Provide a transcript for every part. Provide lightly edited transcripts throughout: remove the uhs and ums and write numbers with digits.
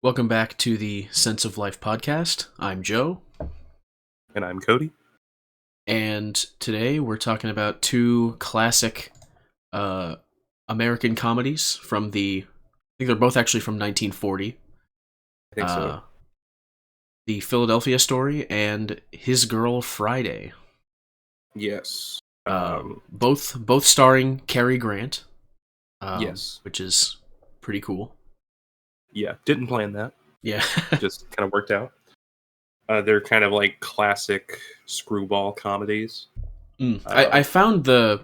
Welcome back to the Sense of Life podcast. I'm Joe, And I'm Cody. and today we're talking about two classic American comedies from I think they're both actually from 1940. I think so. The Philadelphia Story and His Girl Friday. Yes. Both starring Cary Grant. Yes. Which is pretty cool. Yeah, didn't plan that. Yeah. Just kind of worked out. They're kind of like classic screwball comedies. I found the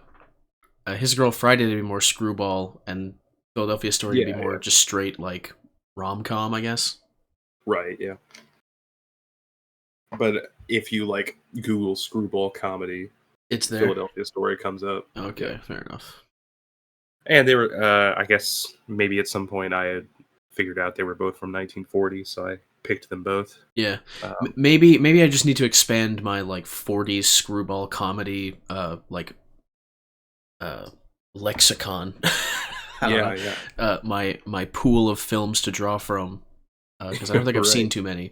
His Girl Friday to be more screwball, and Philadelphia Story to be more just straight like rom-com, I guess. Right, yeah. But if you like Google screwball comedy, It's there. Philadelphia Story comes up. Okay, fair enough. And they were, I guess maybe at some point I had figured out they were both from 1940, so I picked them both. Yeah, maybe I just need to expand my like 40s screwball comedy lexicon. My pool of films to draw from, because I don't think I've seen too many.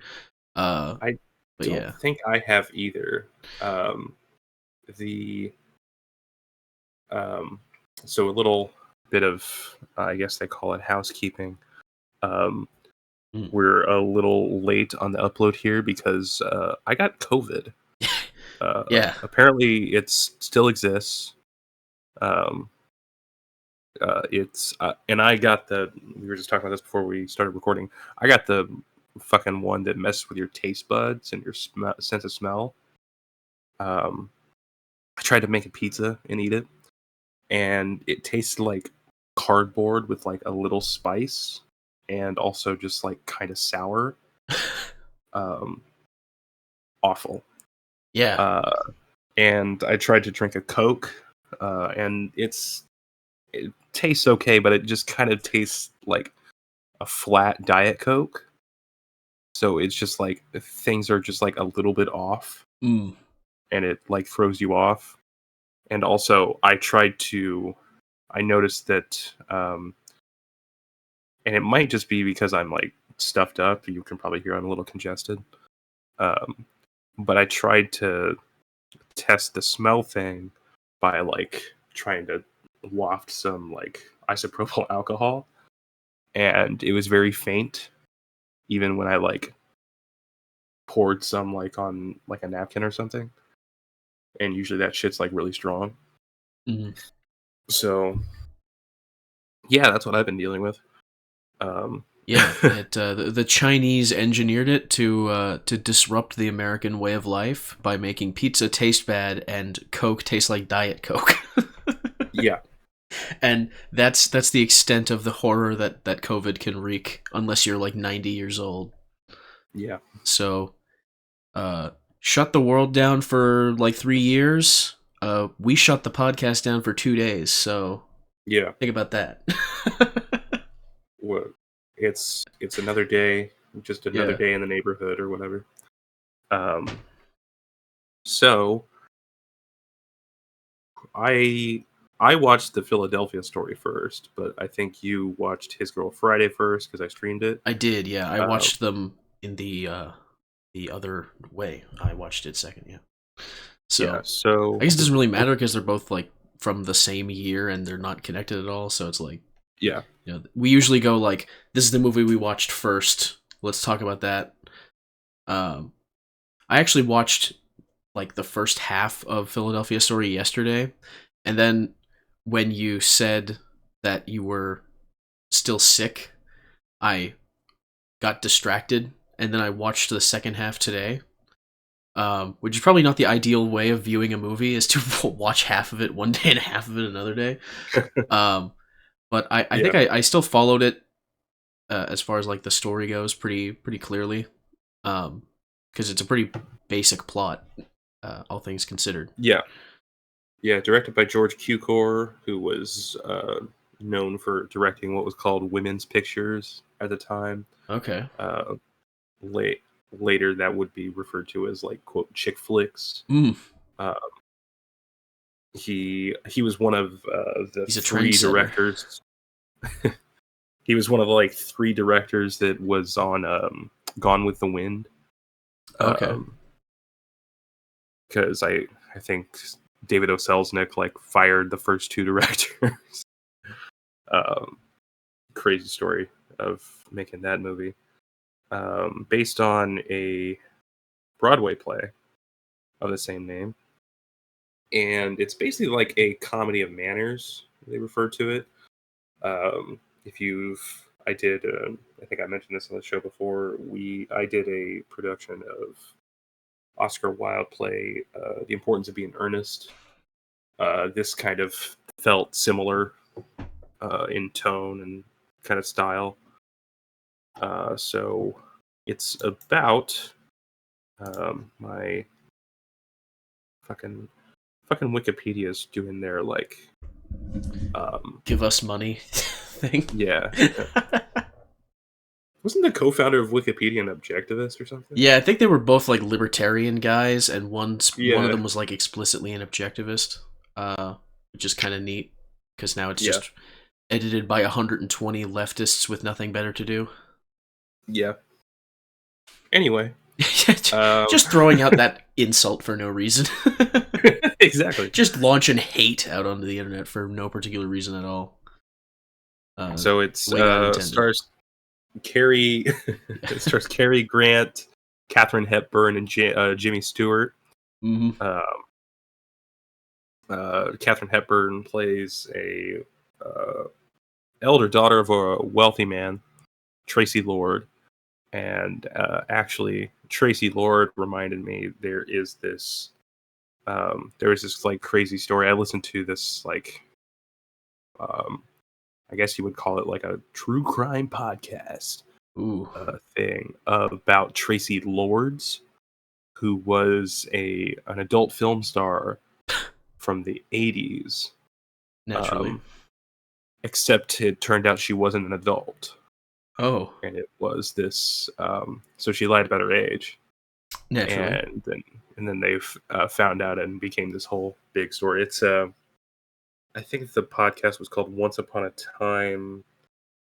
I don't think I have either. So a little bit of, I guess they call it housekeeping. We're a little late on the upload here because I got COVID. Yeah. Apparently, it still exists. And I got we were just talking about this before we started recording. I got the fucking one that messes with your taste buds and your sense of smell. I tried to make a pizza and eat it, and it tasted like cardboard with like a little spice, and also just like kind of sour. Awful. Yeah. And I tried to drink a Coke, and it tastes okay, but it just kind of tastes like a flat Diet Coke. So it's just like things are just like a little bit off, and it like throws you off. And also, I noticed that, and it might just be because I'm like stuffed up. You can probably hear I'm a little congested. But I tried to test the smell thing by like trying to waft some like isopropyl alcohol, and it was very faint, even when I like poured some like on like a napkin or something. And usually that shit's like really strong. So yeah, that's what I've been dealing with. The Chinese engineered it to disrupt the American way of life by making pizza taste bad and Coke taste like Diet Coke. Yeah, and that's the extent of the horror that COVID can wreak, unless you're like 90 years old. Yeah. So, shut the world down for like 3 years. We shut the podcast down for 2 days. So yeah, think about that. Well, it's another day, just another day in the neighborhood or whatever. So I watched the Philadelphia Story first, but I think you watched His Girl Friday first because I streamed it. I did, yeah. I watched them in the other way. I watched it second, yeah. So I guess it doesn't really matter because they're both like from the same year and they're not connected at all. So it's like, yeah, you know, we usually go like, this is the movie we watched first. Let's talk about that. I actually watched like the first half of Philadelphia Story yesterday, and then when you said that you were still sick, I got distracted, and then I watched the second half today. Which is probably not the ideal way of viewing a movie, is to watch half of it one day and half of it another day. But I think I still followed it as far as like the story goes pretty clearly, because it's a pretty basic plot, all things considered. Yeah, directed by George Cukor, who was known for directing what was called women's pictures at the time. Okay. Later, that would be referred to as like quote chick flicks. He was one of the three directors. He was one of the like 3 directors that was on Gone with the Wind. Okay. Because I think David O. Selznick like fired the first 2 directors. um, Crazy story of making that movie. Based on a Broadway play of the same name. And it's basically like a comedy of manners, they refer to it. If you've, I did, I think I mentioned this on the show before. I did a production of Oscar Wilde play, The Importance of Being Earnest. This kind of felt similar in tone and kind of style. So it's about my fucking Wikipedia's doing their like Give us money thing. yeah. Wasn't the co-founder of Wikipedia an objectivist or something? Yeah, I think they were both like libertarian guys, and one of Yeah. them was like explicitly an objectivist, which is kind of neat because now it's just edited by 120 leftists with nothing better to do. Yeah. Anyway, just throwing out that insult for no reason. Exactly. Just launching hate out onto the internet for no particular reason at all. So it stars Cary, it stars Cary Grant, Katharine Hepburn, and Jimmy Stewart. Mm-hmm. Katharine Hepburn plays a elder daughter of a wealthy man, Tracy Lord. And actually, Tracy Lord reminded me there is this like crazy story. I listened to this like I guess you would call it like a true crime podcast thing about Tracy Lords, who was an adult film star from the 80s. Naturally. Except it turned out she wasn't an adult. Oh. And it was this so she lied about her age. Naturally. And then they found out and became this whole big story. It's I think the podcast was called Once Upon a Time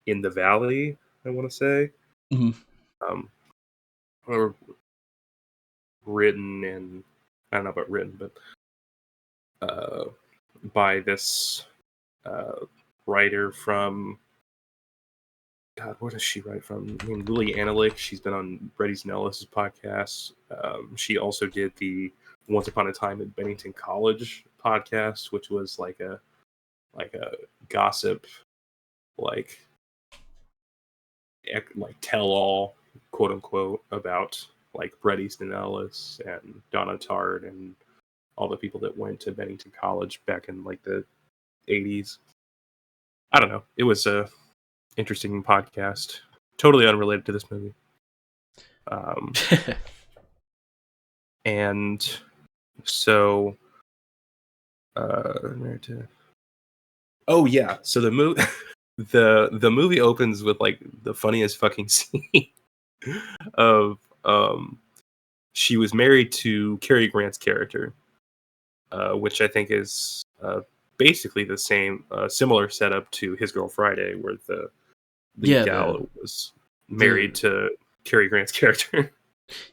in the Valley, I want to say. Mm-hmm. Or written in, I don't know about written, but by this writer from, God, where does she write from? I mean, Lily Analik. She's been on Brett Easton Ellis's podcast. She also did the Once Upon a Time at Bennington College podcast, which was like a gossip, like tell all, quote unquote, about like Brett Easton Ellis and Donna Tartt and all the people that went to Bennington College back in like the 80s. I don't know. It was a interesting podcast, totally unrelated to this movie. And so oh yeah, so the movie the movie opens with like the funniest fucking scene of she was married to Cary Grant's character, which I think is basically the same similar setup to His Girl Friday, where the gal was married to Cary Grant's character.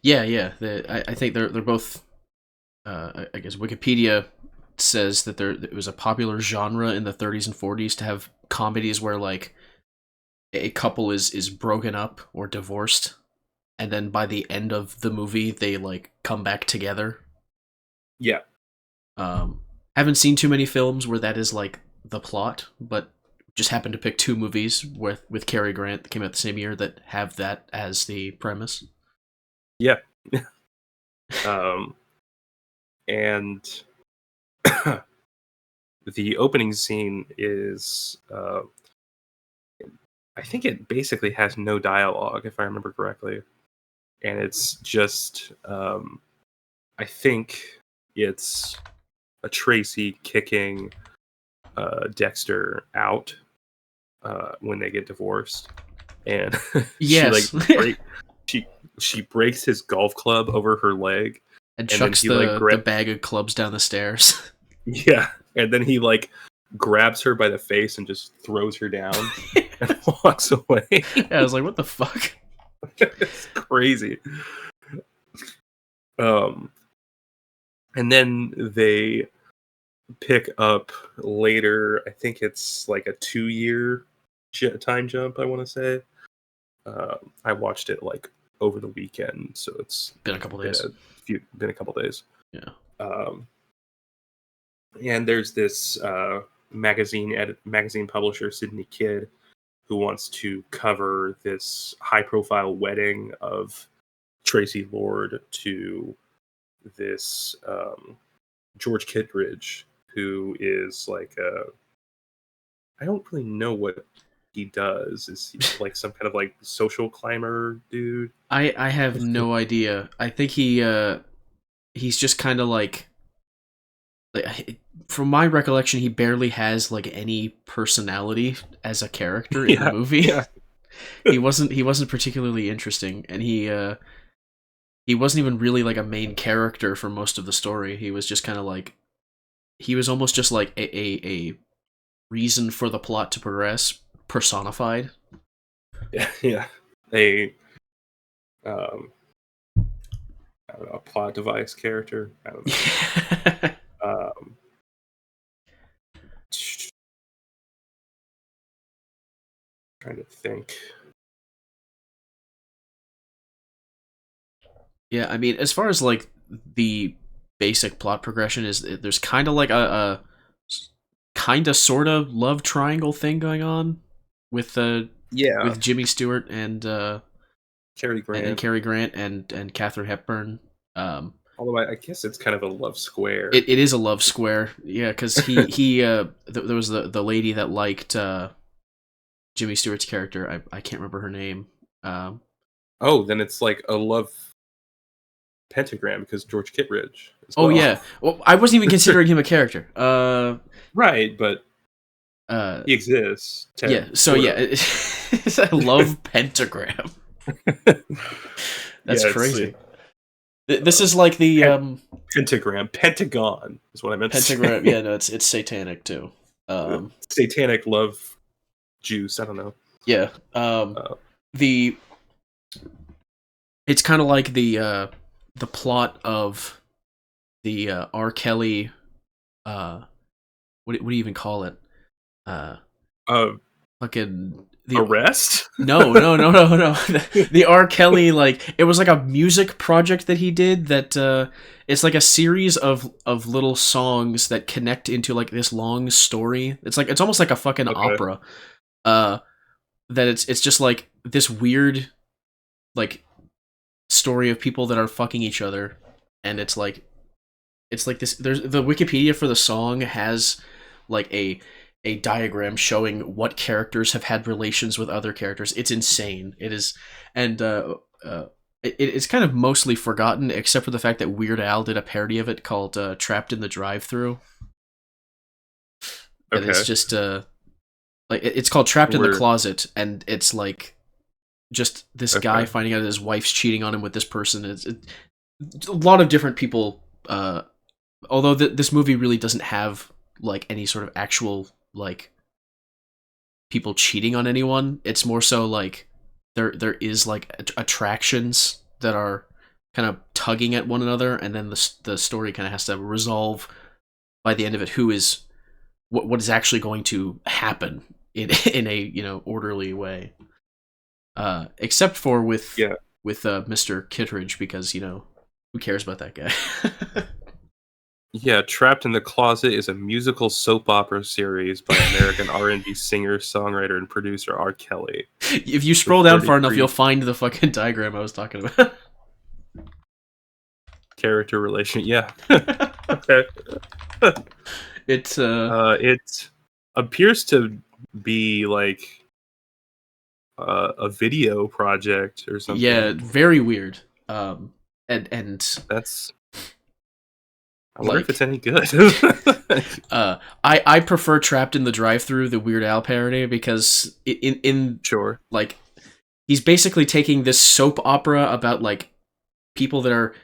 Yeah. I think they're both. I guess Wikipedia says that it was a popular genre in the 30s and 40s to have comedies where like a couple is broken up or divorced, and then by the end of the movie they like come back together. Yeah. Haven't seen too many films where that is like the plot, but just happened to pick 2 movies with Cary Grant that came out the same year that have that as the premise. Yeah. And the opening scene is I think it basically has no dialogue, if I remember correctly. And it's just I think it's a Tracy kicking Dexter out when they get divorced, and yes. she breaks his golf club over her leg and chucks the bag of clubs down the stairs. Yeah, and then he like grabs her by the face and just throws her down, and walks away. Yeah, I was like, what the fuck? It's crazy. And then they pick up later. I think it's like a 2-year time jump, I want to say. I watched it like over the weekend, so it's Been a couple days. Been a couple days. Yeah. And there's this magazine publisher, Sydney Kidd, who wants to cover this high-profile wedding of Tracy Lord to this George Kittredge, who is like I don't really know what he does. Is he like some kind of like social climber dude? I have no idea. I think he's just kind of like from my recollection, he barely has like any personality as a character in the movie. Yeah. he wasn't particularly interesting, and he wasn't even really like a main character for most of the story. He was just kind of like, he was almost just like a reason for the plot to progress, personified. Yeah. A I don't know, a plot device character. I don't know. Trying to think. Yeah, I mean, as far as like the basic plot progression is, there's kind of like a kind of sort of love triangle thing going on with with Jimmy Stewart and Cary Grant and Cary Grant and Katharine Hepburn. Although I guess it's kind of a love square. It is a love square, yeah, because he there was the lady that liked Jimmy Stewart's character. I can't remember her name. Oh, then it's like a love pentagram because George Kittredge. Oh yeah, well, I wasn't even considering him a character. Right, but he exists. Yeah, so yeah, it's a love pentagram. That's crazy. This is like the Pentagon is what I meant. Pentagram. Yeah, no, it's satanic too. Satanic love juice. I don't know. Yeah. It's kind of like the plot of the R. Kelly. What do you even call it? Fucking the arrest? No. The R. Kelly, like, it was like a music project that he did that it's like a series of little songs that connect into like this long story. It's almost like a fucking opera. That it's just like this weird like story of people that are fucking each other, and it's like this. There's the Wikipedia for the song has like a diagram showing what characters have had relations with other characters. It's insane. It is, and it's kind of mostly forgotten, except for the fact that Weird Al did a parody of it called "Trapped in the Drive-Thru." And it's just like it's called "Trapped in the Closet," and it's like just this guy finding out his wife's cheating on him with this person. It's a lot of different people. Although this movie really doesn't have like any sort of actual like people cheating on anyone. It's more so like there is like attractions that are kind of tugging at one another, and then the story kind of has to resolve by the end of it who is what is actually going to happen in a orderly way. Except for with Mr. Kittredge, because who cares about that guy? Yeah, Trapped in the Closet is a musical soap opera series by American R&B singer, songwriter, and producer R. Kelly. If you scroll down far enough, you'll find the fucking diagram I was talking about. Character relation, yeah. Okay. It appears to be like a video project or something. Yeah, very weird. And that's. I wonder if it's any good. I prefer Trapped in the Drive-Thru, the Weird Al parody, because in sure, like he's basically taking this soap opera about like people that are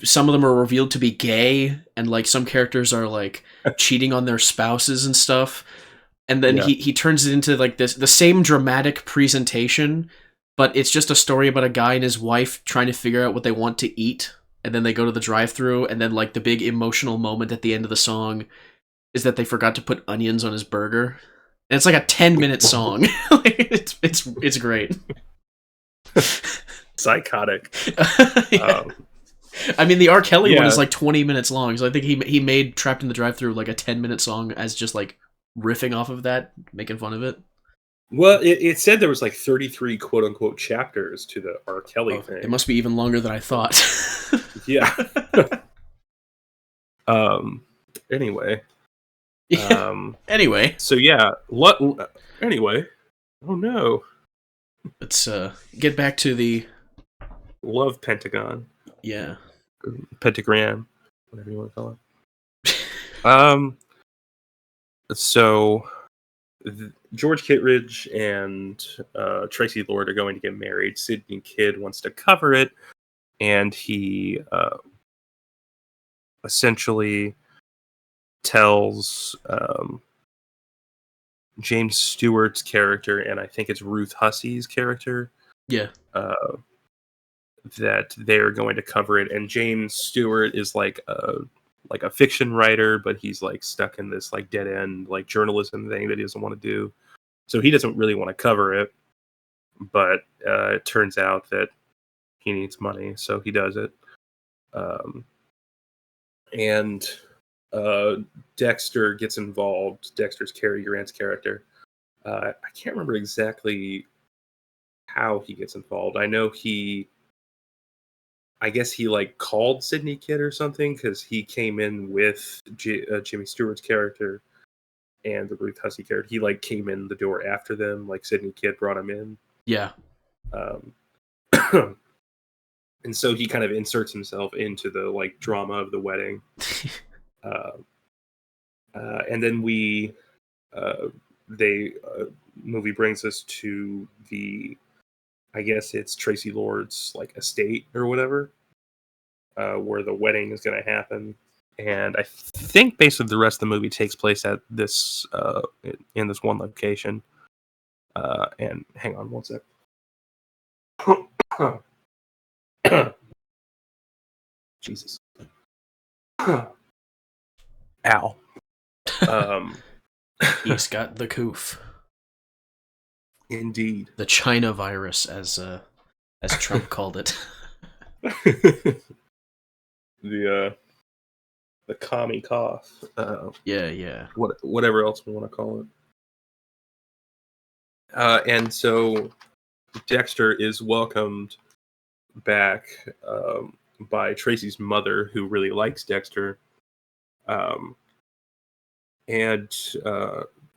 some of them are revealed to be gay, and like some characters are like cheating on their spouses and stuff. and then he turns it into like the same dramatic presentation, but it's just a story about a guy and his wife trying to figure out what they want to eat, and then they go to the drive-thru, and then like the big emotional moment at the end of the song is that they forgot to put onions on his burger. And it's like a 10-minute song. It's great. Psychotic. Yeah. I mean, the R. Kelly one is like 20 minutes long, so I think he made Trapped in the Drive-Thru like a 10-minute song as just like riffing off of that, making fun of it. Well, it said there was like 33 quote unquote chapters to the R. Kelly thing. It must be even longer than I thought. Yeah. Anyway. Anyway. So yeah. Anyway. Oh no. Let's get back to the love Pentagon. Yeah. Pentagram. Whatever you want to call it. So George Kittredge and Tracy Lord are going to get married. Sidney Kidd wants to cover it, and he essentially tells James Stewart's character, and I think it's Ruth Hussey's character, that they're going to cover it. And James Stewart is like a fiction writer, but he's like stuck in this like dead end like journalism thing that he doesn't want to do. So he doesn't really want to cover it, but it turns out that he needs money, so he does it. And Dexter gets involved. Dexter's Cary Grant's character. I can't remember exactly how he gets involved. I know I guess he like called Sidney Kidd or something, because he came in with Jimmy Stewart's character and the Ruth Hussey character. He like came in the door after them, like Sidney Kidd brought him in. Yeah. And so he kind of inserts himself into the like drama of the wedding. And then movie brings us to I guess it's Tracy Lord's like estate or whatever, where the wedding is going to happen. And I think basically the rest of the movie takes place at this in this one location. And hang on one sec. Jesus. Ow. He's got the coof. Indeed. The China virus, as Trump called it. The commie cough. Yeah. Whatever else we want to call it. And so Dexter is welcomed back by Tracy's mother, who really likes Dexter, and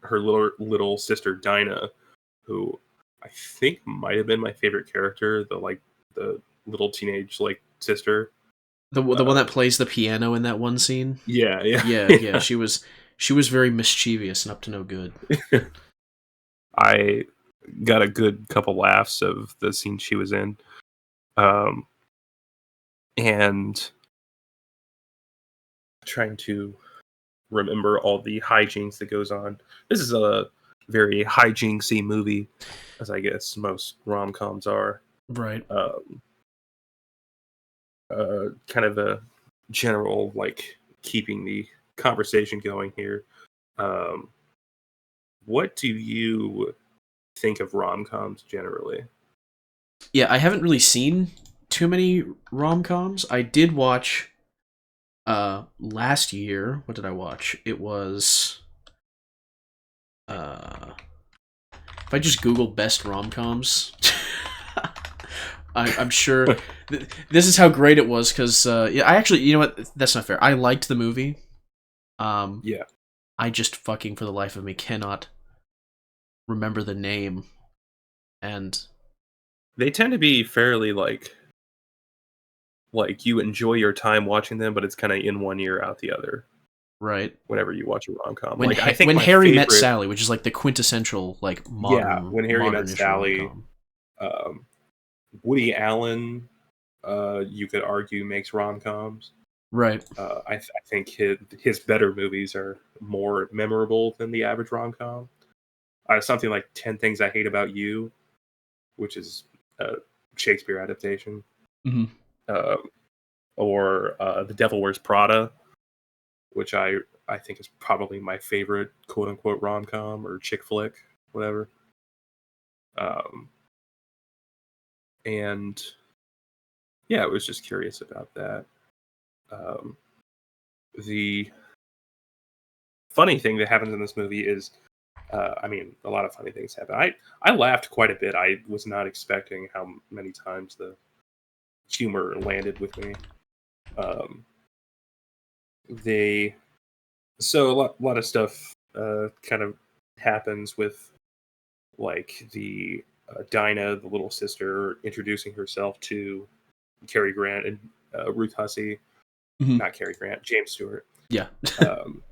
her little sister Dinah, who I think might have been my favorite character, the little teenage like sister, the one that plays the piano in that one scene. Yeah. She was very mischievous and up to no good. I got a good couple laughs of the scene she was in. And trying to remember all the hijinks that goes on. This is a very hijinksy movie, as I guess most rom-coms are. Right. Kind of a general, like, keeping the conversation going here. What do you think of rom-coms generally? Yeah, I haven't really seen too many rom-coms. I did watch last year. What did I watch? It was if I just Google best rom-coms, I'm sure this is how great it was, because yeah, I actually, you know what, that's not fair. I liked the movie. Yeah. I just fucking for the life of me cannot remember the name. And they tend to be fairly like you enjoy your time watching them, but it's kind of in one ear out the other. Right. Whenever you watch a rom-com. When, I think when Harry Met Sally, which is like the quintessential like modern. Yeah, When Harry Met Sally. Rom-com. Woody Allen, you could argue, makes rom-coms. Right. I think his better movies are more memorable than the average rom-com. something like 10 Things I Hate About You, which is a Shakespeare adaptation, Mm-hmm. um, or The Devil Wears Prada, which I think is probably my favorite quote unquote rom com or chick flick, whatever. Um, and yeah, I was just curious about that. Um, the funny thing that happens in this movie is, I mean, a lot of funny things happen. I laughed quite a bit. I was not expecting how many times the humor landed with me. They so a lot of stuff kind of happens with like the Dinah, the little sister, introducing herself to Cary Grant and Ruth Hussey, Mm-hmm. not Cary Grant, James Stewart. Yeah. Um,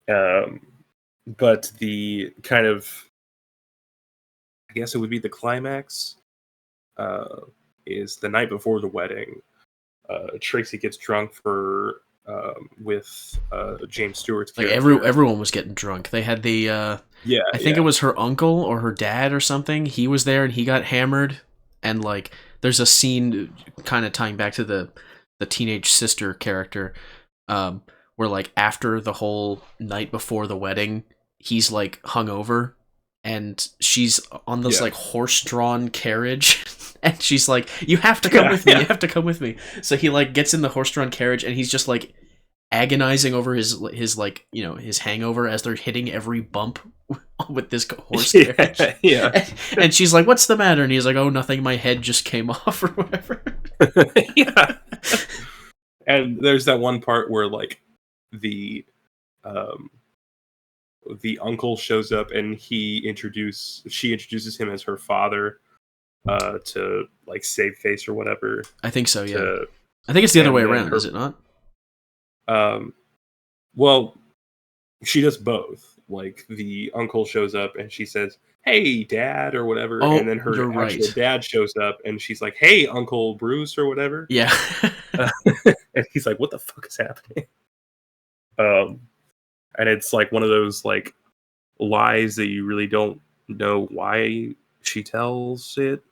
um, but the kind of, I guess it would be the climax, uh, is the night before the wedding. Tracy gets drunk with James Stewart's Like character. everyone was getting drunk. They had the Yeah, I think it yeah, was her uncle or her dad or something. He was there and he got hammered. And like, there's a scene kind of tying back to the teenage sister character, where like after the whole night before the wedding, he's like hungover, and she's on this yeah, like horse-drawn carriage, and she's like, "You have to come yeah, with me. You yeah, have to come with me." So he like gets in the horse-drawn carriage, and he's just like agonizing over his like his hangover as they're hitting every bump with this horse carriage. yeah, yeah. And she's like, "What's the matter?" And he's like, "Oh, nothing. My head just came off or whatever." Yeah. And there's that one part where like the um the uncle shows up and she introduces him as her father to like save face or whatever. I think so. Yeah, To I think it's the other way And then around. her Is it not? um well, she does both. Like the uncle shows up and she says, "Hey, Dad," or whatever, and Oh, then her you're actual right. dad shows up and she's like, "Hey, Uncle Bruce," or whatever. Yeah. Uh, and he's like, "What the fuck is happening?" Um, and it's like one of those like lies that you really don't know why she tells it.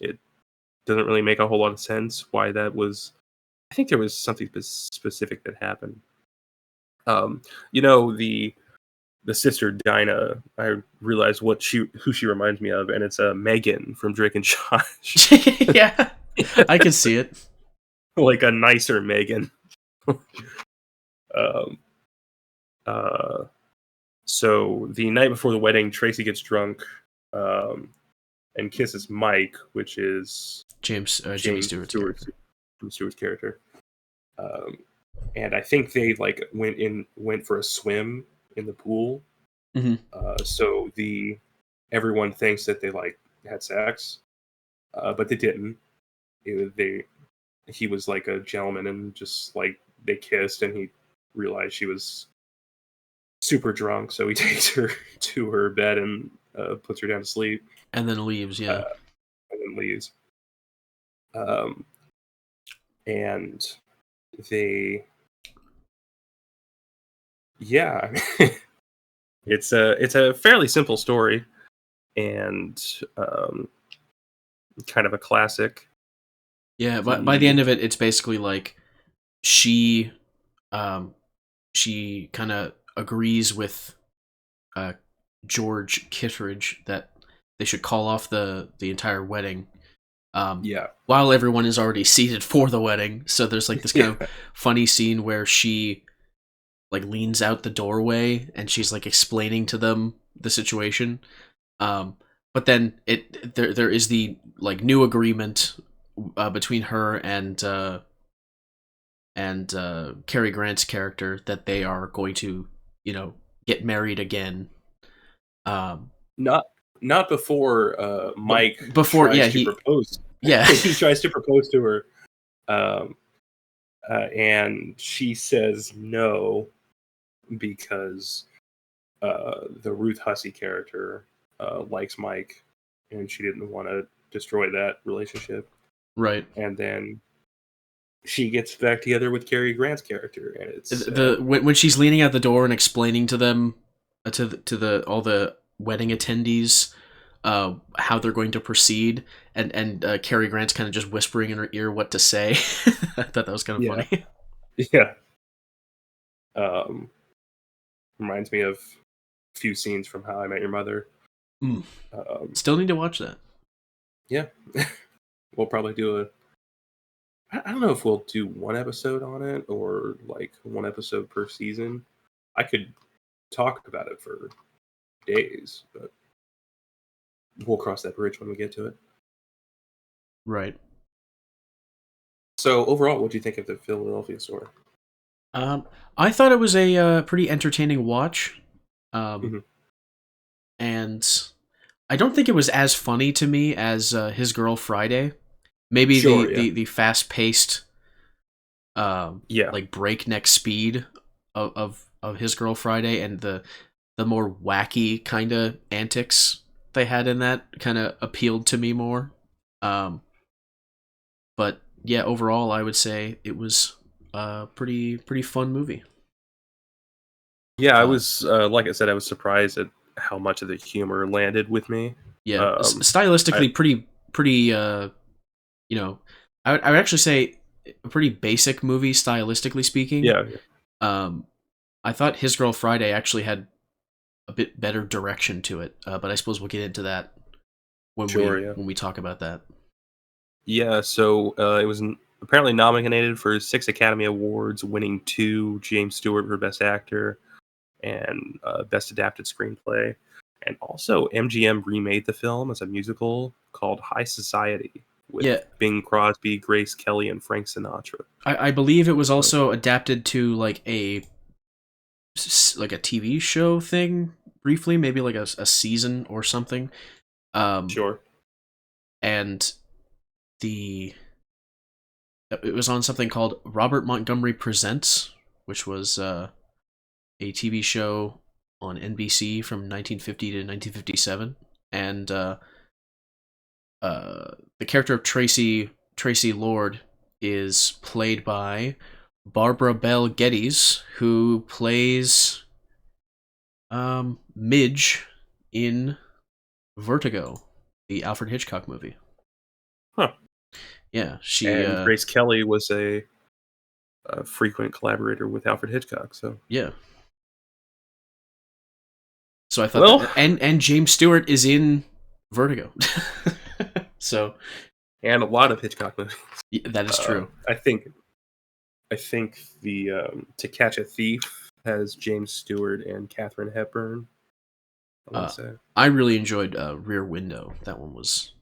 It doesn't really make a whole lot of sense why that was. I think there was something specific that happened. Um, the sister Dinah. I realized who she reminds me of, and it's Megan from Drake and Josh, Yeah, I can see it. like a nicer Megan. um, uh, so the night before the wedding, Tracy gets drunk um, and kisses Mike, which is Jimmy James Stewart's Stewart's character. Stewart's character. Um, and I think they like went for a swim in the pool. Hmm. So the everyone thinks that they like had sex, but they didn't. They He was like a gentleman and just like they kissed, and he realized she was super drunk, so he takes her to her bed and puts her down to sleep, And then leaves. Yeah. uh, and then leaves. Um, and they, yeah, it's a fairly simple story and kind of a classic. Yeah. But by the The end of it, it's basically like she, she kind of agrees with uh, George Kittredge that they should call off the entire wedding, Yeah, while everyone is already seated for the wedding. So there's like this kind yeah, of funny scene where she like leans out the doorway and she's like explaining to them the situation. Um, but then there is the like new agreement between her and Cary Grant's character that they are going to get married again. Um, not not before but Mike before, yeah, tries to propose. yeah. He tries to propose to her, um, and she says no because the Ruth Hussey character likes Mike, and she didn't want to destroy that relationship. Right. And then she gets back together with Cary Grant's character, and it's When she's leaning out the door and explaining to them to the all the wedding attendees, how they're going to proceed, and Cary Grant's kind of just whispering in her ear what to say. I thought that was kind of Yeah, funny. yeah. Um, Reminds me of a few scenes from How I Met Your Mother. Mm. Um, Still need to watch that. yeah, we'll probably do a. I don't know if we'll do one episode on it or like one episode per season. I could talk about it for days, but we'll cross that bridge when we get to it. Right. So overall, what do you think of the Philadelphia Story? Um, I thought it was a pretty entertaining watch, um, Hmm. and I don't think it was as funny to me as His Girl Friday. Maybe the Sure, yeah, the the fast paced, yeah, like breakneck speed of His Girl Friday, and the more wacky kind of antics they had in that kind of appealed to me more. Um, but yeah, overall, I would say it was a pretty fun movie. yeah. I Uh, was like I said, I was surprised at how much of the humor landed with me. yeah, Um, I stylistically pretty. I would actually say a pretty basic movie stylistically speaking. yeah, Um, I thought His Girl Friday actually had a bit better direction to it, but I suppose we'll get into that when sure, we yeah, when we talk about that. yeah. So it was apparently nominated for 6 Academy Awards, winning 2: James Stewart for Best Actor and Best Adapted Screenplay. And also, MGM remade the film as a musical called High Society with Yeah, Bing Crosby, Grace Kelly, and Frank Sinatra. I believe it was So, also adapted to like a TV show thing briefly, maybe like a season or something. Um, sure. and the it was on something called Robert Montgomery Presents, which was a TV show on NBC from 1950 to 1957, and the character of Tracy Lord is played by Barbara Bell Geddes, who plays Midge in Vertigo, the Alfred Hitchcock movie. Huh. Yeah, she And Grace Kelly was a frequent collaborator with Alfred Hitchcock. So, yeah. So I thought well, that, and James Stewart is in Vertigo. So and a lot of Hitchcock movies. yeah, that is true. I think the To Catch a Thief has James Stewart and Katharine Hepburn. I want Uh, to say, I really enjoyed Rear Window. That one was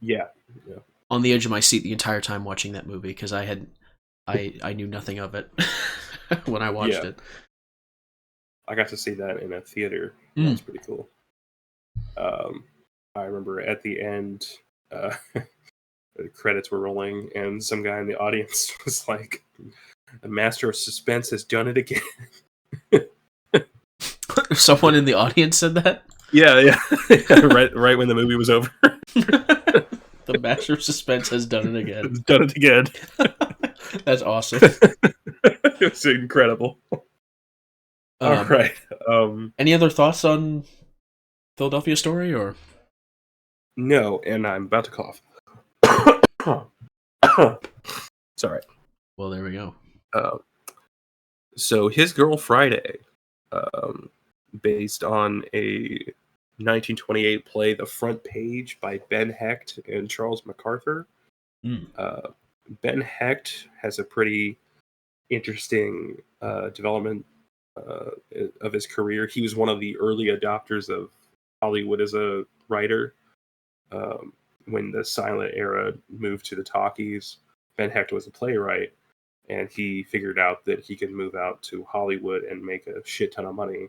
yeah, yeah, on the edge of my seat the entire time watching that movie because I knew nothing of it when I watched yeah. it. I got to see that in a theater. That Mm. was pretty cool. Um, I remember at the end, the credits were rolling, and some guy in the audience was like, "The master of suspense has done it again." Someone in the audience said that. Yeah, yeah, right when the movie was over, The Master of Suspense has done it again. it's done it again. That's awesome. It was incredible. All Um, right. Um, any other thoughts on Philadelphia Story or? no, and I'm about to cough. Sorry. Well, there we go. Uh, so His Girl Friday, um, based on a 1928 play, The Front Page by Ben Hecht and Charles MacArthur. Mm. Uh, Ben Hecht has a pretty interesting development uh, of his career. He was one of the early adopters of Hollywood as a writer. Um, when the silent era moved to the talkies, Ben Hecht was a playwright, and he figured out that he could move out to Hollywood and make a shit ton of money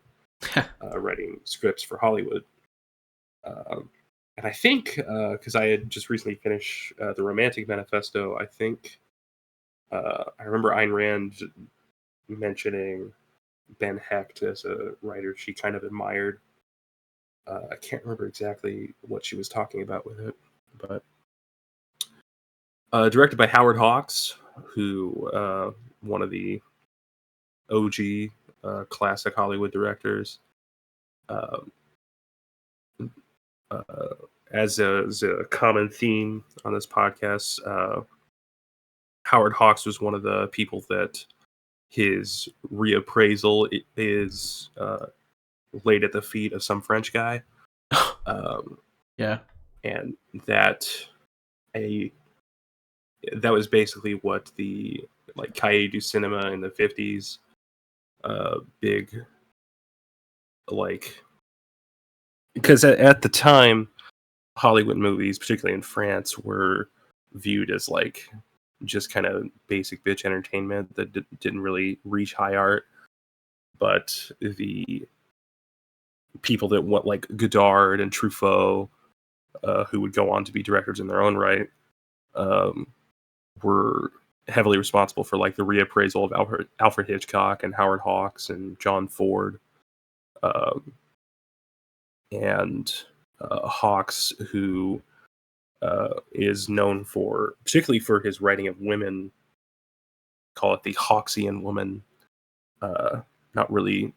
writing scripts for Hollywood. Um, and I think because I had just recently finished the Romantic Manifesto, I think I remember Ayn Rand mentioning Ben Hecht as a writer she kind of admired. I can't remember exactly what she was talking about with it, but directed by Howard Hawks, who one of the OG classic Hollywood directors. Um, uh, as a common theme on this podcast, Howard Hawks was one of the people that his reappraisal is laid at the feet of some French guy, um, Yeah. and that a that was basically what the like Cahiers du Cinema in the 50s, big like because at the time Hollywood movies, particularly in France, were viewed as like just kind of basic bitch entertainment that didn't really reach high art. But the people that went like Godard and Truffaut, who would go on to be directors in their own right, um, were heavily responsible for like the reappraisal of Alfred Hitchcock and Howard Hawks and John Ford, um, and Hawks, who is known for, particularly for his writing of women, call it the Hawksian woman. Not really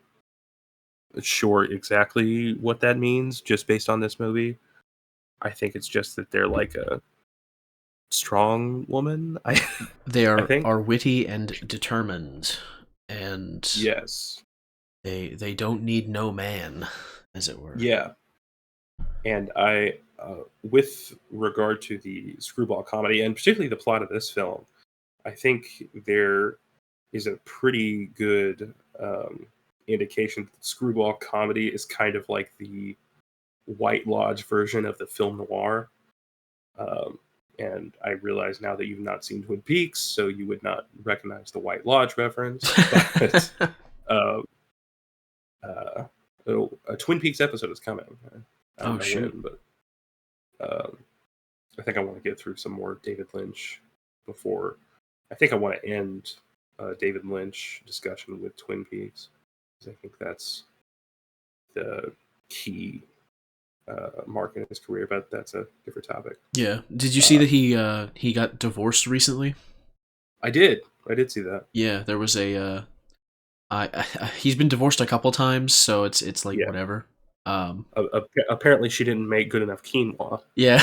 sure exactly what that means, just based on this movie. I think it's just that they're like a strong woman. They I think are witty and determined, and yes, they don't need no man, as it were. yeah. And with regard to the screwball comedy, and particularly the plot of this film, I think there is a pretty good indication that screwball comedy is kind of like the White Lodge version of the film noir. Um, and I realize now that you've not seen Twin Peaks, so you would not recognize the White Lodge reference. But uh, uh, a Twin Peaks episode is coming. I don't Oh know shoot. when, but um, I think I want to get through some more David Lynch before. I think I want to end David Lynch discussion with Twin Peaks, because I think that's the key mark in his career. But that's a different topic. Yeah. Did you see Uh, that he got divorced recently? I did. I did see that. Yeah, there was a he's been divorced a couple times, so it's like Yeah. whatever. Um, Apparently, she didn't make good enough quinoa. yeah.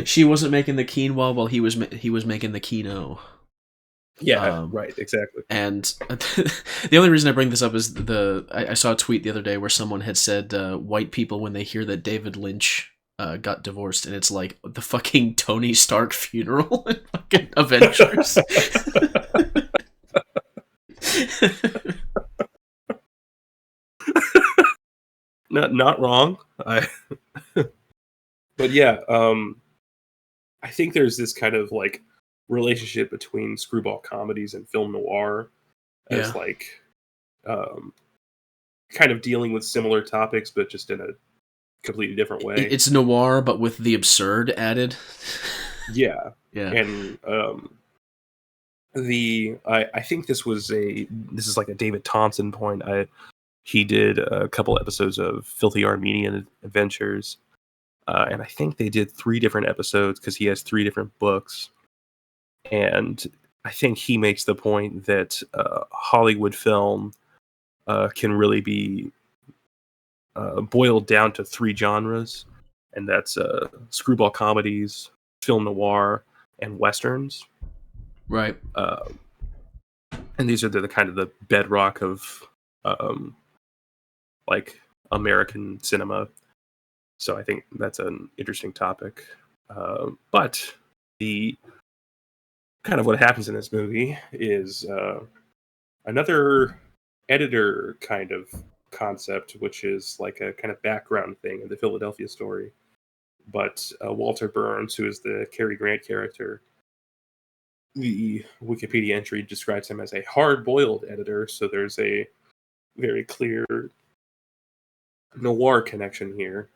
She wasn't making the quinoa while he was making the kino. Yeah, Um, right, exactly. and the only reason I bring this up is I saw a tweet the other day where someone had said white people when they hear that David Lynch got divorced, and it's like the fucking Tony Stark funeral in fucking Avengers. Not wrong. But yeah, I think there's this kind of like relationship between screwball comedies and film noir as Yeah, like um, kind of dealing with similar topics, but just in a completely different way. it's noir but with the absurd added. Yeah, Yeah, and I think this is like a David Thompson point. He did a couple episodes of Filthy Armenian Adventures, and I think they did 3 different episodes because he has 3 different books. And I think he makes the point that Hollywood film can really be boiled down to 3 genres, and that's screwball comedies, film noir, and westerns. right. Uh, and these are the kind of the bedrock of um, like American cinema. So I think that's an interesting topic. But the kind of what happens in this movie is another editor kind of concept, which is like a kind of background thing in the Philadelphia story. But Walter Burns, who is the Cary Grant character, the Wikipedia entry describes him as a hard-boiled editor. So there's a very clear noir connection here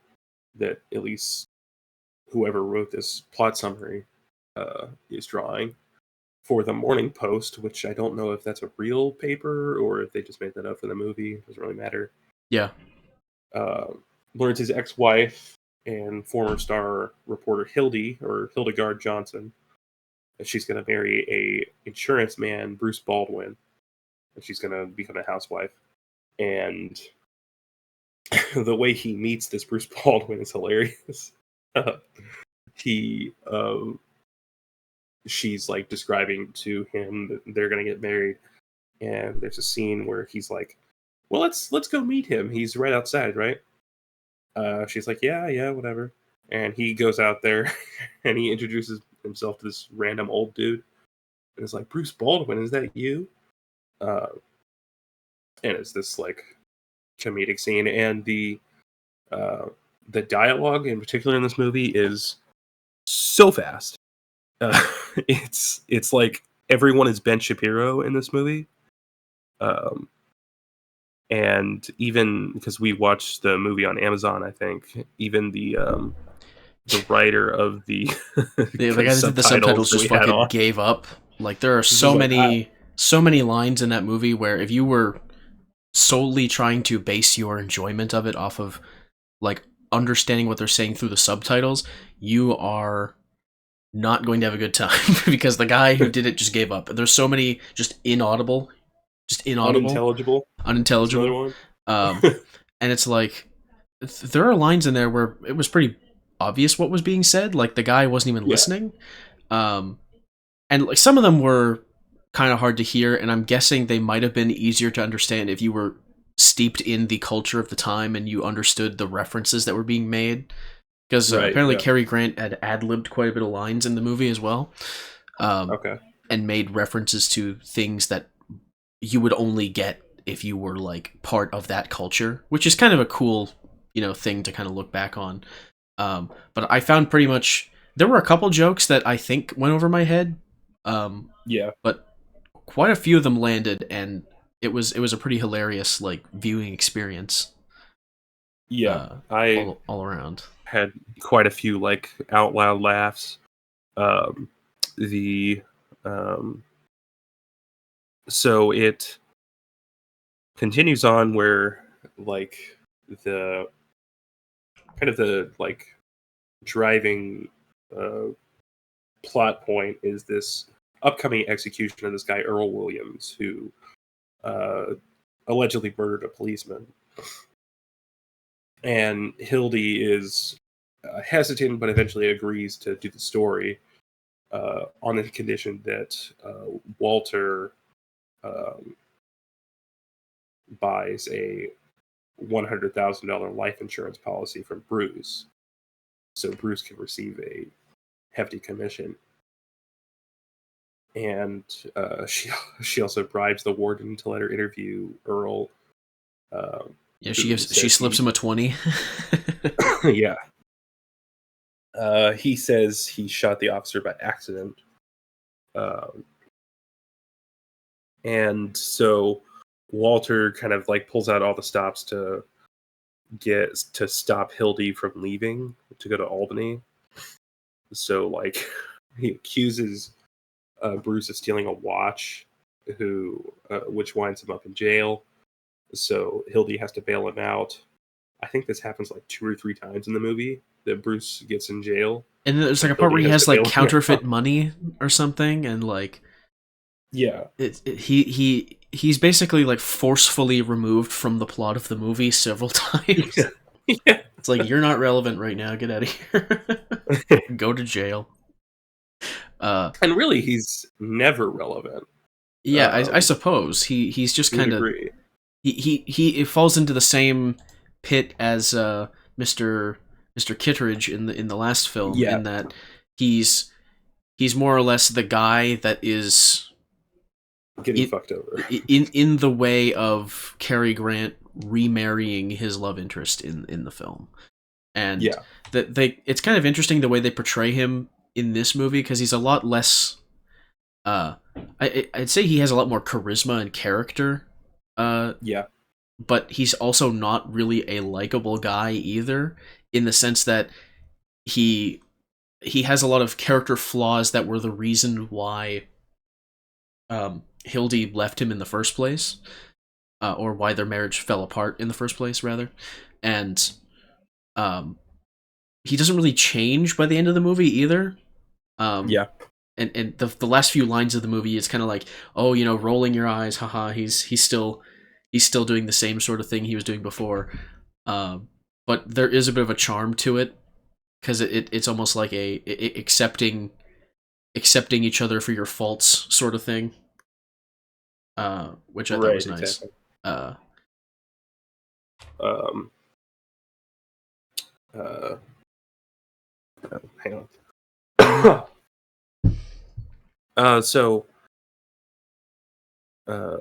that at least whoever wrote this plot summary is drawing for the Morning Post, which I don't know if that's a real paper or if they just made that up for the movie. It doesn't really matter. Yeah, Uh, Learns his ex-wife and former star reporter Hildegard Johnson, that she's going to marry a insurance man, Bruce Baldwin, and she's going to become a housewife. And the way he meets this Bruce Baldwin is hilarious. He she's like describing to him that they're gonna get married, and there's a scene where he's like, "Well, let's go meet him. He's right outside, right?" She's like, "Yeah, whatever." And he goes out there, and he introduces himself to this random old dude, and it's like, "Bruce Baldwin, is that you?" Uh, and it's this like comedic scene, and uh, the dialogue in particular in this movie is so fast. Uh, it's like everyone is Ben Shapiro in this movie. Um, and even because we watched the movie on Amazon, I think even the writer of the The guy that did the subtitles subtitles that just we had fucking on, gave up. Like there are he's just like, so many lines in that movie where if you were solely trying to base your enjoyment of it off of like understanding what they're saying through the subtitles, you are not going to have a good time because the guy who did it just gave up. There's so many just inaudible, unintelligible. That's another unintelligible. one. And it's like there are lines in there where it was pretty obvious what was being said. Like the guy wasn't even Yeah, listening. And like some of them were kind of hard to hear, and I'm guessing they might have been easier to understand if you were steeped in the culture of the time and you understood the references that were being made. Because right. apparently Yeah. Cary Grant had ad-libbed quite a bit of lines in the movie as well, Okay. and made references to things that you would only get if you were like part of that culture, which is kind of a cool, thing to kind of look back on. But I found pretty much there were a couple jokes that I think went over my head, Yeah. but quite a few of them landed, and it was a pretty hilarious like viewing experience. Yeah. I All around. had quite a few like out loud laughs. The so it continues on where like the kind of the like driving uh, plot point is this upcoming execution of this guy Earl Williams who uh, allegedly murdered a policeman, and Hildy is hesitant but eventually agrees to do the story on the condition that Walter um, buys a $100,000 life insurance policy from Bruce, so Bruce can receive a hefty commission. And she also bribes the warden to let her interview Earl. Uh, Yeah, who she says slips him a 20. yeah. He says he shot the officer by accident. Um, and so Walter kind of like pulls out all the stops to stop Hildy from leaving to go to Albany. So like he accuses Bruce of stealing a watch, which winds him up in jail. So Hildy has to bail him out. I think this happens like 2 or 3 times in the movie that Bruce gets in jail. And there's like a part Hildy where he has has to like bail him counterfeit out. money or something, and like Yeah. he's basically like forcefully removed from the plot of the movie several times. Yeah. Yeah. It's like you're not relevant right now. Get out of here. Go to jail. And really, he's never relevant. Yeah, I suppose he's just I would kind of agree. he falls into the same pit as Mr. Kittredge in the last film, Yeah. in that he's more or less the guy that is Getting fucked over. in the way of Cary Grant remarrying his love interest in the film. And Yeah. it's kind of interesting the way they portray him in this movie, because he's a lot less I'd say he has a lot more charisma and character, Yeah. but he's also not really a likable guy either, in the sense that he has a lot of character flaws that were the reason why Hildy left him in the first place, or why their marriage fell apart in the first place, rather. And he doesn't really change by the end of the movie either. Yeah. And the last few lines of the movie, it's kind of like, oh, rolling your eyes, haha, he's still doing the same sort of thing he was doing before. But there is a bit of a charm to it because it's almost like accepting each other for your faults sort of thing, which I thought Right, was nice. exactly. Uh, Um, uh, hang on. So uh,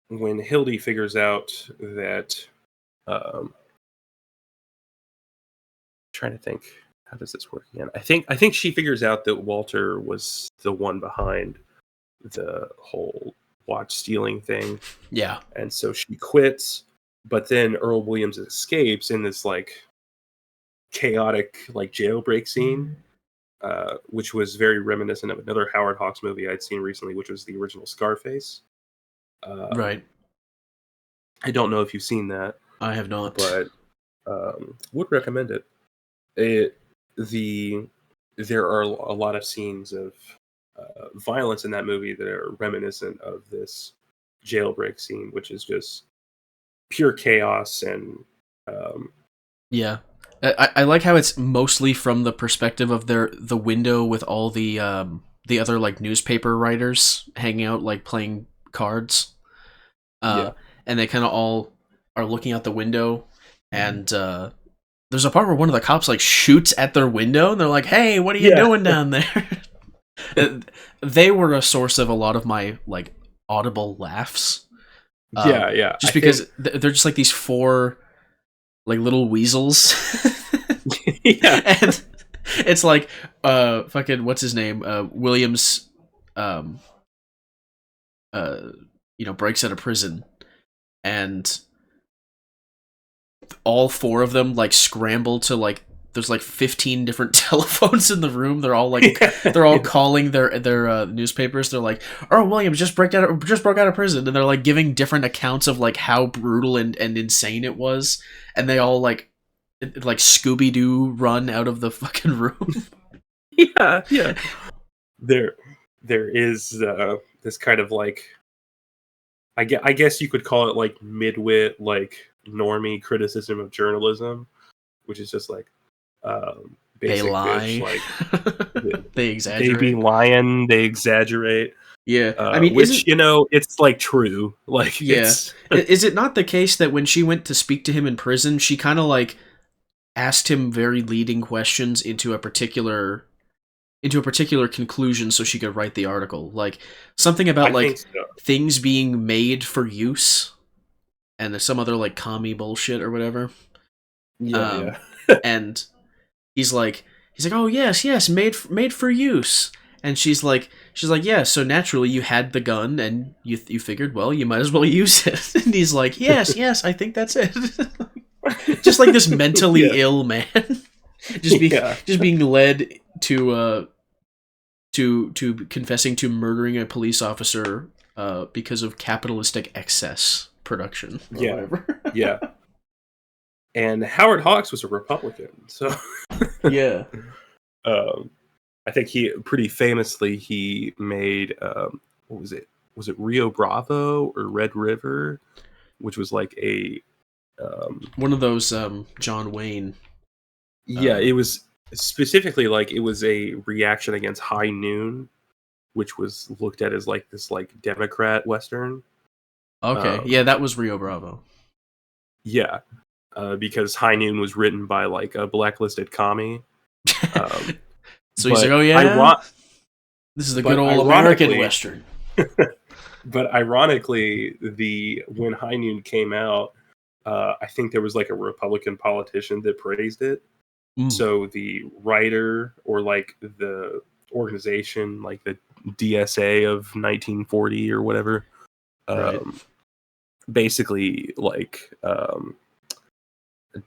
when Hildy figures out that, trying to think, how does this work again? I think she figures out that Walter was the one behind the whole watch stealing thing, yeah, and so she quits. But then Earl Williams escapes in this like chaotic like jailbreak scene, which was very reminiscent of another Howard Hawks movie I'd seen recently, which was the original Scarface. Um, right. I don't know if you've seen that, I have not. but would recommend it. It the There are a lot of scenes of violence in that movie that are reminiscent of this jailbreak scene, which is just pure chaos and Yeah, I like how it's mostly from the perspective of the window with all the other like newspaper writers hanging out like playing cards. yeah, And they kind of all are looking out the window, and there's a part where one of the cops like shoots at their window, and they're like, "Hey, what are you yeah, doing down there?" They were a source of a lot of my like audible laughs, yeah. I just think because they're just like these four like little weasels, yeah, and it's like fucking what's his name Williams, um uh breaks out of prison, and all four of them like scramble to like there's like 15 different telephones in the room. They're all like yeah, they're all yeah, calling their newspapers. They're like, "Oh, Williams just broke out of prison," and they're like giving different accounts of like how brutal and insane it was. And they all like Scooby Doo run out of the fucking room. yeah, yeah. There, there is this kind of like I guess you could call it like midwit, like normie criticism of journalism, which is just like They basic bitch, lie. like They they be exaggerate. lying, they exaggerate, Yeah, I mean, which isn't it's like true, like yeah. it's Is it not the case that when she went to speak to him in prison, she kind of like asked him very leading questions into a particular conclusion so she could write the article, like something about I think like so. things being made for use and some other like commie bullshit or whatever. Yeah, Um, yeah, and he's like, oh yes, made for use. And she's like, yeah. So naturally, you had the gun, and you figured, well, you might as well use it. And he's like, yes, I think that's it. Just like this yeah, mentally ill man, yeah, just being led to confessing to murdering a police officer because of capitalistic excess production or yeah, whatever. yeah. And Howard Hawks was a Republican, so Yeah. um, I think he pretty famously he made what was it? Was it Rio Bravo or Red River, which was like a One of those John Wayne. yeah, Uh, it was specifically like it was a reaction against High Noon, which was looked at as like this like Democrat Western. okay, yeah, Um, that was Rio Bravo. yeah, because High Noon was written by like a blacklisted commie. Um, So he's like, oh but yeah, this is the good but old American ironically, Western. but ironically, the when High Noon came out, I think there was like a Republican politician that praised it. Mm, So the writer or like the organization, like the DSA of 1940 or whatever, right. um, basically like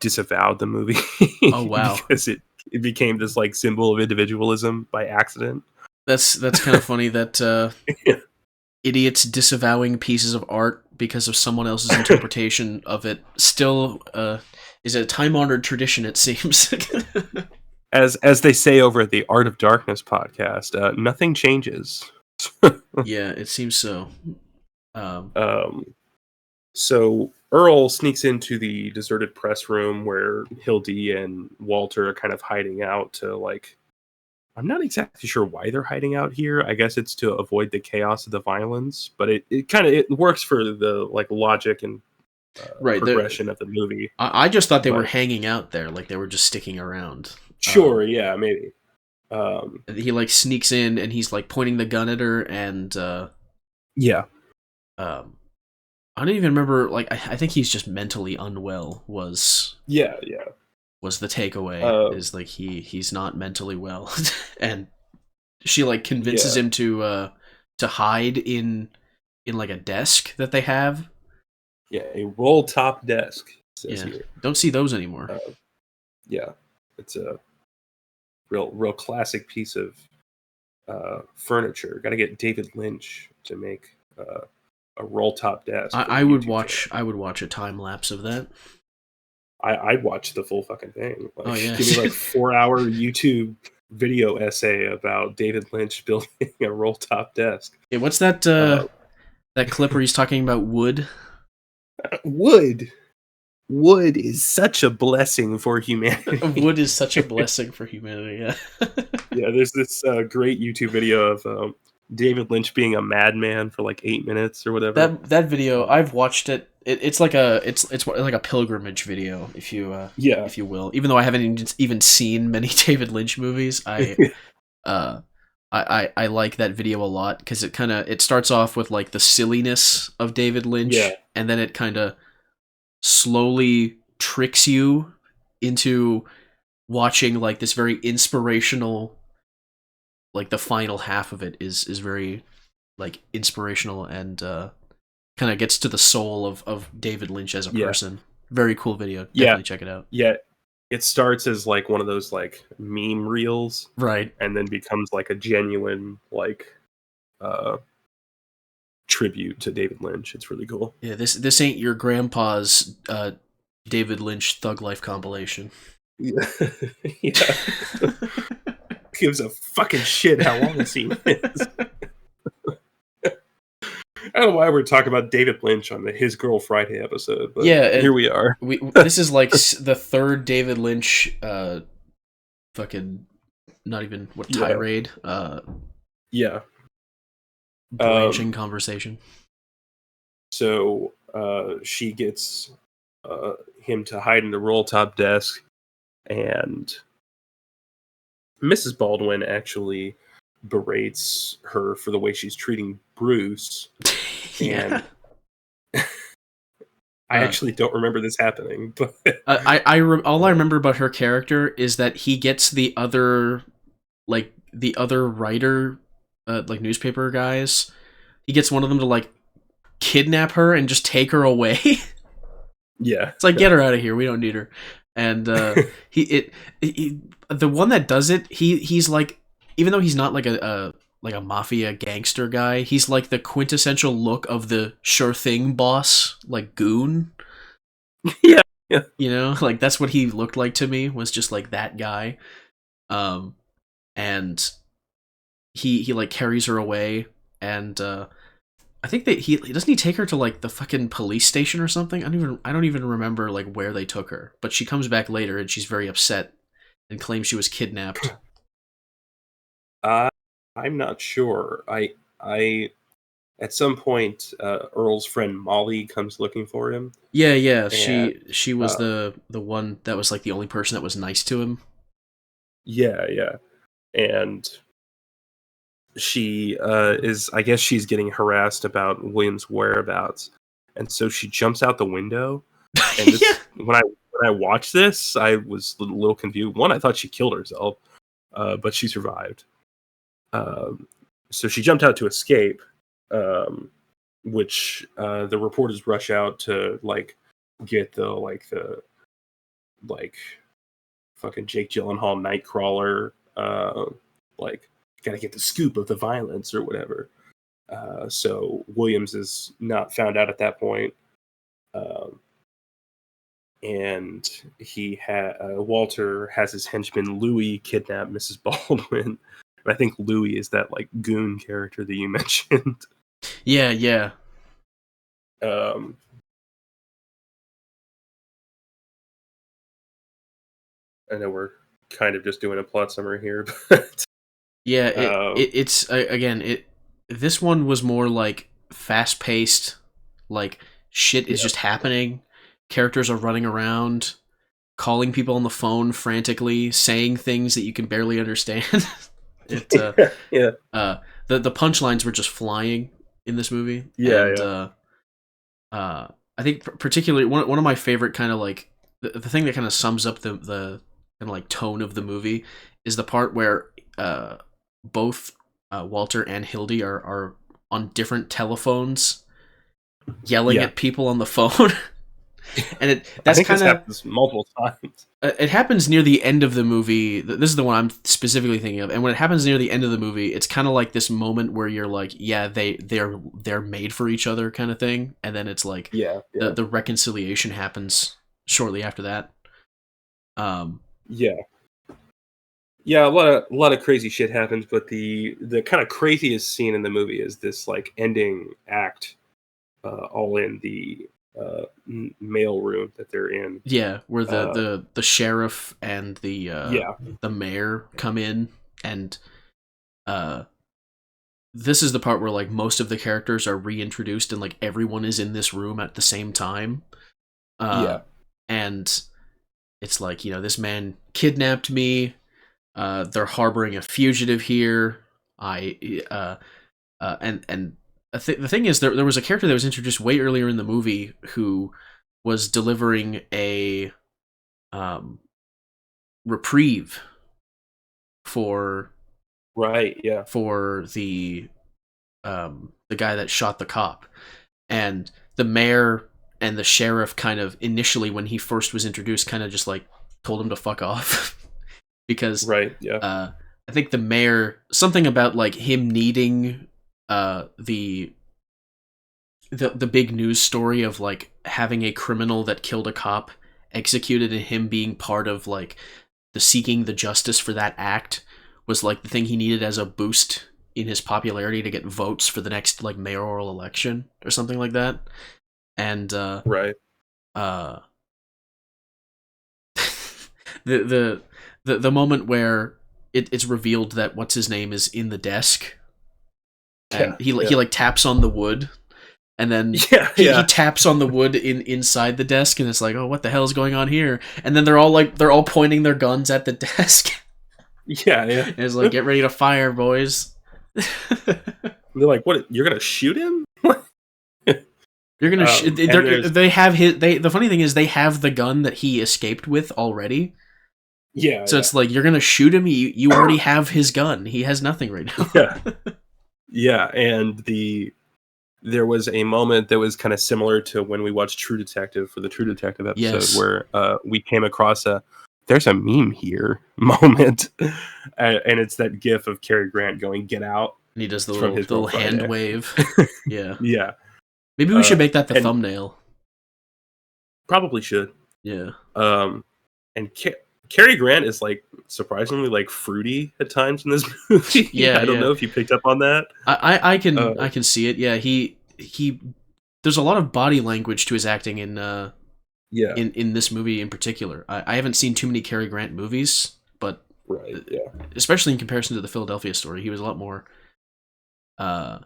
disavowed the movie Oh wow, because it became this like symbol of individualism by accident. that's kind of funny that Yeah. idiots disavowing pieces of art because of someone else's interpretation of it still is a time honored tradition. It seems. As they say over at the Art of Darkness podcast, nothing changes. Yeah, it seems so. Um, Um, so Earl sneaks into the deserted press room where Hildy and Walter are kind of hiding out to like. I'm not exactly sure why they're hiding out here. I guess it's to avoid the chaos of the violence, but it kind of it works for the like logic and Right. progression of the movie. I just thought they were But hanging out there, like they were just sticking around. sure, yeah, maybe. He like sneaks in and he's like pointing the gun at her, and Yeah, um, I don't even remember. Like I think he's just mentally unwell. yeah. Was the takeaway Uh, is like he's not mentally well, and she like convinces yeah, him to hide in like a desk that they have. yeah. A roll top desk, it says Yeah, here. don't see those anymore. Uh, yeah, it's a real classic piece of furniture. Got to get David Lynch to make a roll top desk for the I would YouTube channel. watch a time lapse of that. I'd watch the full fucking thing. Like, Oh yeah. give me like 4 hour YouTube video essay about David Lynch building a roll top desk. Yeah, what's that Uh, that clip where he's talking about wood? wood, wood is such a blessing for humanity. Wood is such a blessing for humanity. Yeah. Yeah, there's this great YouTube video of David Lynch being a madman for like 8 minutes or whatever. That video, I've watched it. It's like it's like a pilgrimage video, Yeah, if you will. Even though I haven't even seen many David Lynch movies, uh I like that video a lot because it starts off with like the silliness of David Lynch, yeah, and then it kind of slowly tricks you into watching like this very inspirational, like the final half of it is very like inspirational, and kind of gets to the soul of David Lynch as a yeah, person. Very cool video. yeah, Definitely check it out. yeah. It starts as like one of those like meme reels, Right. and then becomes like a genuine like uh tribute to David Lynch. It's really cool. Yeah, this ain't your grandpa's David Lynch Thug Life compilation. Yeah, yeah. Gives a fucking shit how long the scene is. I don't know why we're talking about David Lynch on the His Girl Friday episode, but Yeah, here we are. this is like the third David Lynch fucking not even what Yeah, tirade yeah. branching conversation. So she gets him to hide in the roll top desk, and Mrs. Baldwin actually berates her for the way she's treating Bruce. Yeah. And I actually don't remember this happening, but All I remember about her character is that he gets the other writer, like newspaper guys. He gets one of them to like kidnap her and just take her away. yeah, It's like, get her out of here. We don't need her. And the one that does it, he's like, even though he's not like a mafia gangster guy, he's like the quintessential look of the sure thing boss, like goon. yeah, yeah, You know, like that's what he looked like to me, was just like that guy. And he like carries her away, and I think that he doesn't he take her to like the fucking police station or something. I don't even remember like where they took her, but she comes back later and she's very upset and claims she was kidnapped. I'm not sure. I at some point, Earl's friend Molly comes looking for him, Yeah, and she was uh, the one that was like the only person that was nice to him. yeah, and she is. I guess she's getting harassed about William's whereabouts, and so she jumps out the window. And Yeah. this, when I watched this, I was a little confused. One, I thought she killed herself, but she survived. Um, so she jumped out to escape, um, which the reporters rush out to like get the fucking Jake Gyllenhaal Nightcrawler, like gotta get the scoop of the violence or whatever. So Williams is not found out at that point. Um, and Walter has his henchman Louis kidnap Mrs. Baldwin. And I think Louis is that like goon character that you mentioned. Yeah. Um, I know we're kind of just doing a plot summary here, but Yeah, um, it's again it. This one was more like fast paced, like shit is yeah, just happening. Characters are running around, calling people on the phone frantically, saying things that you can barely understand. it yeah, uh the punchlines were just flying in this movie, yeah, and yeah, uh I think particularly one of my favorite kind of like the thing that kind of sums up the kind of like tone of the movie is the part where both Walter and Hildy are on different telephones yelling yeah. at people on the phone. And I that's think kind this of happens multiple times. it happens near the end of the movie. This is the one I'm specifically thinking of. And when it happens near the end of the movie, it's kind of like this moment where you're like, yeah, they're made for each other kind of thing. And then it's like Yeah, yeah, the reconciliation happens shortly after that. Um, yeah, yeah. A lot of crazy shit happens, but the kind of craziest scene in the movie is this like ending act, all in the mail room that they're in. yeah, where Uh, the sheriff and yeah, the mayor come in, and uh, this is the part where like most of the characters are reintroduced and like everyone is in this room at the same time. Uh, yeah, and it's like, this man kidnapped me. They're harboring a fugitive here. I and the thing is, there was a character that was introduced way earlier in the movie who was delivering a um, reprieve for right, yeah, the guy that shot the cop, and the mayor and the sheriff kind of initially when he first was introduced kind of just like told him to fuck off because right, yeah, uh, I think the mayor something about like him needing the big news story of like having a criminal that killed a cop executed and him being part of like the seeking the justice for that act was like the thing he needed as a boost in his popularity to get votes for the next like mayoral election or something like that. And right, uh the the moment where it's revealed that what's his name is in the desk and yeah, he yeah, like taps on the wood and then yeah, he yeah, taps on the wood inside the desk and it's like, oh, what the hell is going on here? And then they're all pointing their guns at the desk. yeah, yeah. And it's like, get ready to fire, boys. They're like, "What? You're gonna shoot him?" You're gonna And there's they have his they the funny thing is they have the gun that he escaped with already. yeah, So yeah, it's like you're gonna shoot him. You already have his gun. He has nothing right now. yeah, yeah. And there was a moment that was kind of similar to when we watched True Detective for the True Detective episode, Yes, where we came across there's a meme here moment, and it's that GIF of Cary Grant going "Get out." and he does It's from His the Girl little hand Friday. wave. Yeah, Yeah, maybe we should make that the and thumbnail. probably should. Yeah, Um, and Cary Grant is like surprisingly like fruity at times in this movie. yeah, I don't yeah. know if you picked up on that. I can see it. Yeah, he. There's a lot of body language to his acting Yeah, in this movie in particular. I haven't seen too many Cary Grant movies, but right. Yeah, especially in comparison to the Philadelphia Story, he was a lot more uh,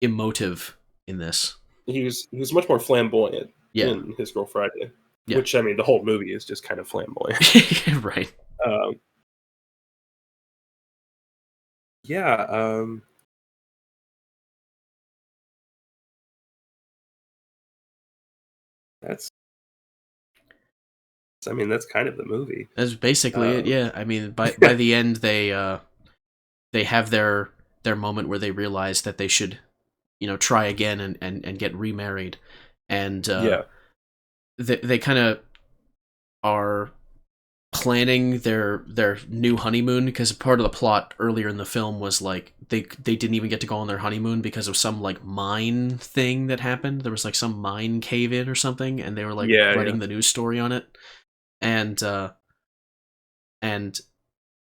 emotive in this. he was much more flamboyant Yeah, in His Girl Friday, yeah, which I mean the whole movie is just kind of flamboyant. right. Um, yeah, that's I mean that's kind of the movie. That's basically it. Um, Yeah, I mean, by the end, they have their moment where they realize that they should, try again and get remarried, and yeah, they kind of are planning their new honeymoon because part of the plot earlier in the film was like they didn't even get to go on their honeymoon because of some like mine thing that happened. There was like some mine cave in or something, and they were like yeah, yeah, writing the news story on it, and and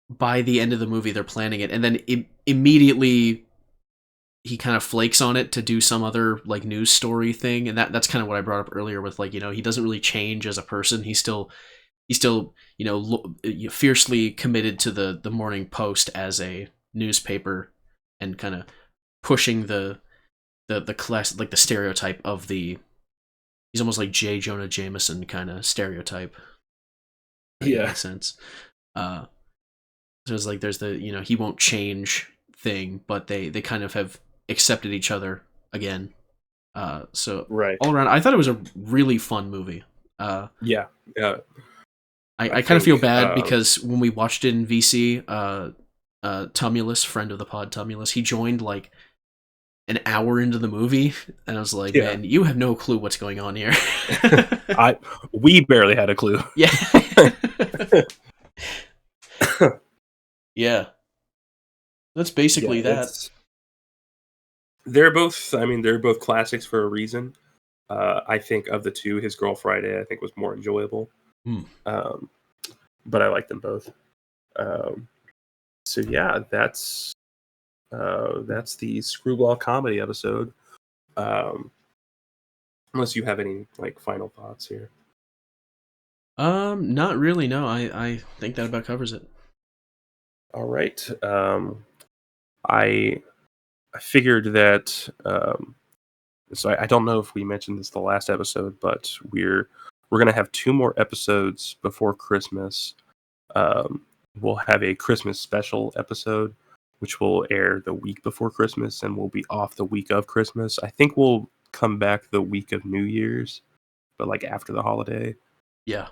by the end of the movie they're planning it, and then immediately he kind of flakes on it to do some other like news story thing, and that's kind of what I brought up earlier with like he doesn't really change as a person. He's he's still fiercely committed to the Morning Post as a newspaper, and kind of pushing the class, like the stereotype of the, he's almost like J. Jonah Jameson kind of stereotype. In Yeah. that sense. So it's like there's the he won't change thing, but they kind of have accepted each other again. So Right. all around, I thought it was a really fun movie. Yeah. Yeah. I I kind of feel think. bad because when we watched it in VC, Tumulus, friend of the pod, Tumulus, he joined like an hour into the movie, and I was like, Yeah. man, you have no clue what's going on here. We barely had a clue. Yeah. Yeah. That's basically that. They're both. I mean, they're both classics for a reason. I think of the two, his Girl Friday, I think was more enjoyable. Hmm. But I like them both. So yeah, that's the Screwball comedy episode. Unless you have any like final thoughts here. Not really. No, I think that about covers it. All right. I figured that. So I don't know if we mentioned this the last episode, but we're gonna have 2 more episodes before Christmas. Um, we'll have a Christmas special episode, which will air the week before Christmas, and we'll be off the week of Christmas. I think we'll come back the week of New Year's, but like after the holiday. Yeah.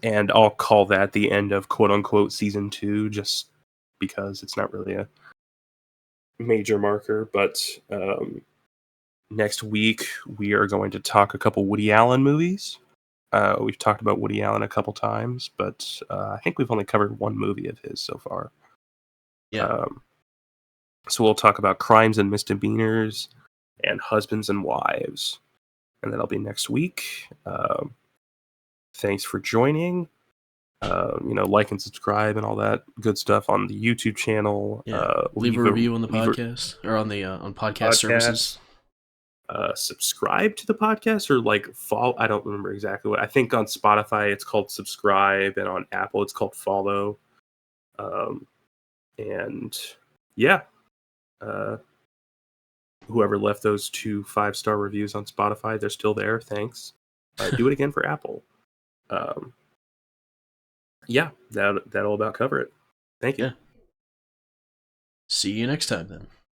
And I'll call that the end of quote unquote season 2, just because it's not really a major marker. But next week we are going to talk a couple Woody Allen movies. We've talked about Woody Allen a couple times, but I think we've only covered one movie of his so far. Yeah. So we'll talk about Crimes and Misdemeanors and Husbands and Wives, and that'll be next week. Thanks for joining. Like and subscribe and all that good stuff on the YouTube channel. Yeah. Leave a review on the podcast or on the on podcast services. Subscribe to the podcast or like follow. I don't remember exactly what. I think on Spotify it's called subscribe, and on Apple it's called follow. And yeah, whoever left those 2 5-star reviews on Spotify, they're still there. Thanks. Do it again for Apple. Yeah, that'll about cover it. Thank you. Yeah. See you next time then.